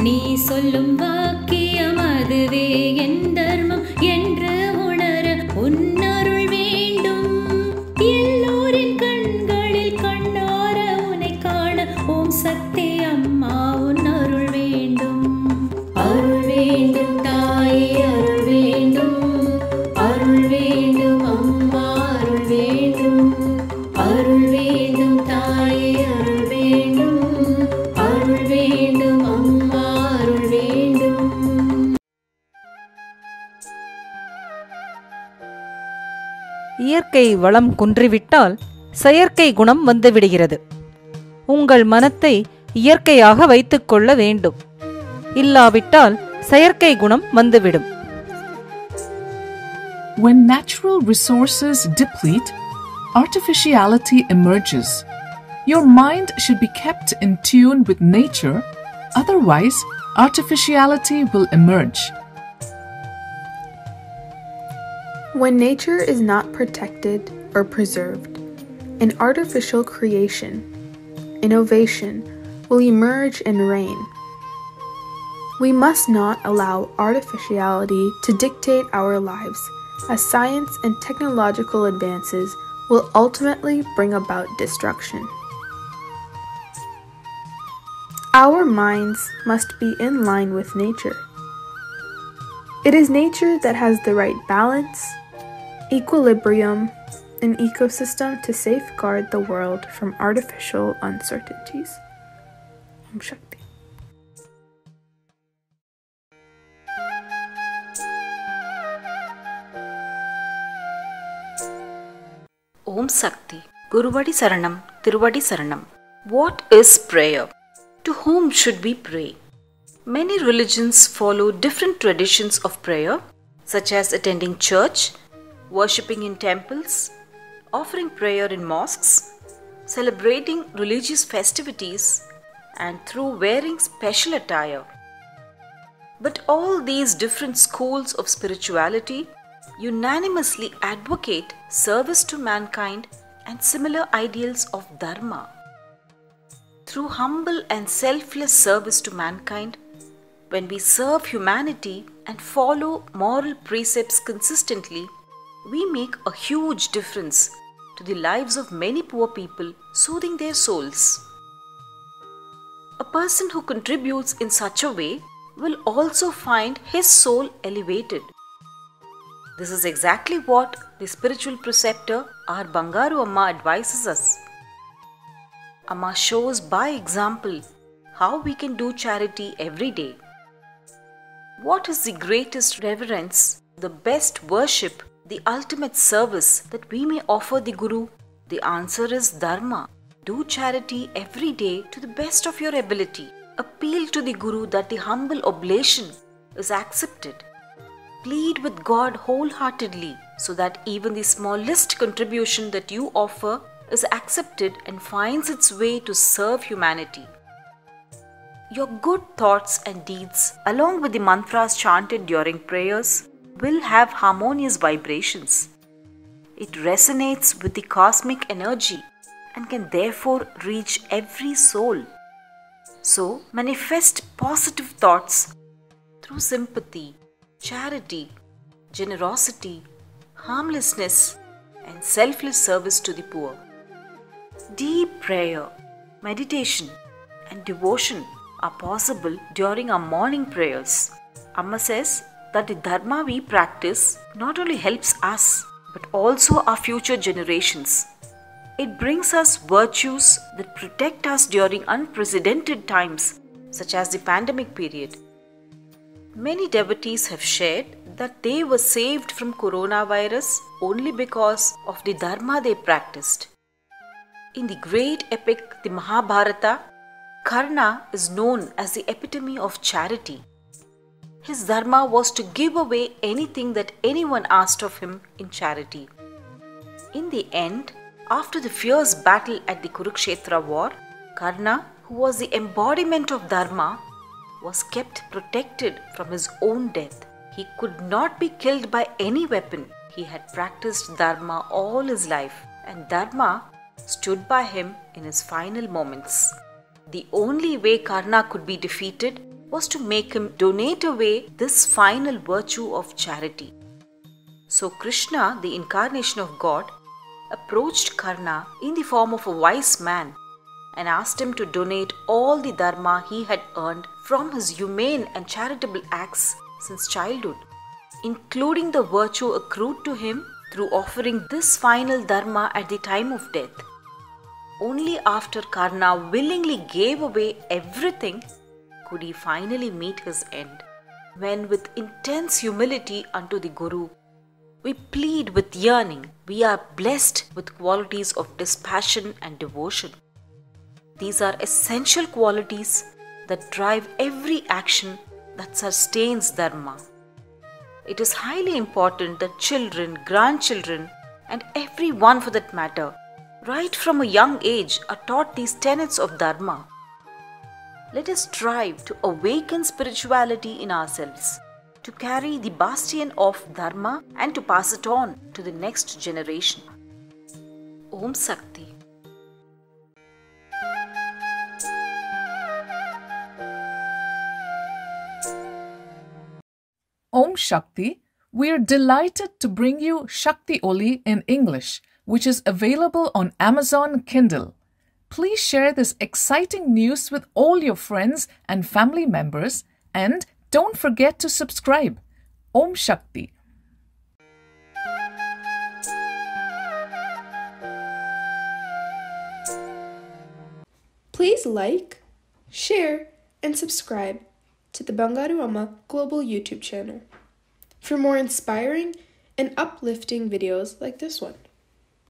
நீ சொல்லும் வாக்கியம் அதுவே என் தர்மம் என்று உணர உன்னருள் வேண்டும். எல்லோரின் கண்களில் கண்ணார உன்னை காண ஓம் சக்தி அம்மா உன் அருள் வேண்டும். அருள் வேண்டும் தாயே அருள் வேண்டும். அருள் வேண்டும் அம்மா அருள் வேண்டும். அருள் வேண்டும் தாயே அருள் வேண்டும். அருள் வேண்டும் அம்மா அருள் வேண்டும். இயற்கை வளம் குன்றிவிட்டால் செயற்கை குணம் வந்துவிடுகிறது. உங்கள் மனத்தை இயற்கையாக வைத்துக்கொள்ள வேண்டும். இல்லாவிட்டால் செயற்கை குணம் வந்துவிடும். When natural resources deplete, artificiality emerges. Your mind should be kept in tune with nature, otherwise artificiality will emerge. When nature is not protected or preserved, an artificial creation, innovation, will emerge and reign. We must not allow artificiality to dictate our lives, as science and technological advances will ultimately bring about destruction. Our minds must be in line with nature. It is nature that has the right balance, equilibrium, and ecosystem to safeguard the world from artificial uncertainties. Om Shakti. Om Sakti, Guruvadi Saranam, Tiruvadi Saranam. What is prayer? To whom should we pray? Many religions follow different traditions of prayer, such as attending church, worshipping in temples, offering prayer in mosques, celebrating religious festivities, and through wearing special attire. But all these different schools of spirituality unanimously advocate service to mankind and similar ideals of Dharma. Through humble and selfless service to mankind, when we serve humanity and follow moral precepts consistently, we make a huge difference to the lives of many poor people, soothing their souls. A person who contributes in such a way will also find his soul elevated. This is exactly what the spiritual preceptor our Bangaru Amma advises us. Amma shows by example how we can do charity every day. What is the greatest reverence, the best worship, the ultimate service that we may offer the Guru? The answer is Dharma. Do charity every day to the best of your ability. Appeal to the Guru that the humble oblation is accepted. Plead with God wholeheartedly so that even the smallest contribution that you offer is accepted and finds its way to serve humanity. Your good thoughts and deeds, along with the mantras chanted during prayers, will have harmonious vibrations. It resonates with the cosmic energy and can therefore reach every soul. So, manifest positive thoughts through sympathy, charity, generosity, harmlessness, and selfless service to the poor. Deep prayer, meditation, and devotion are possible during our morning prayers. Amma says that the Dharma we practice not only helps us but also our future generations. It brings us virtues that protect us during unprecedented times, such as the pandemic period. Many devotees have shared that they were saved from coronavirus only because of the Dharma they practiced. In the great epic, the Mahabharata, Karna is known as the epitome of charity. His Dharma was to give away anything that anyone asked of him in charity. In the end, after the fierce battle at the Kurukshetra war, Karna, who was the embodiment of Dharma, was kept protected from his own death. He could not be killed by any weapon. He had practiced Dharma all his life, and Dharma stood by him in his final moments. The only way Karna could be defeated was to make him donate away this final virtue of charity. So Krishna, the incarnation of God, approached Karna in the form of a wise man and asked him to donate all the dharma he had earned from his humane and charitable acts since childhood, including the virtue accrued to him through offering this final dharma at the time of death. Only after Karna willingly gave away everything could he finally meet his end, when with intense humility unto the Guru, we plead with yearning, we are blessed with qualities of dispassion and devotion. These are essential qualities that drive every action that sustains dharma. It is highly important that children, grandchildren, and everyone for that matter, right from a young age, are taught these tenets of dharma. Let us strive to awaken spirituality in ourselves, to carry the bastion of dharma and to pass it on to the next generation. Om Sakti. Om Shakti, we are delighted to bring you Shakti Oli in English, which is available on Amazon Kindle. Please share this exciting news with all your friends and family members, and don't forget to subscribe. Om Shakti. Please like, share, and subscribe to the Bangaru Amma Global YouTube channel for more inspiring and uplifting videos like this one.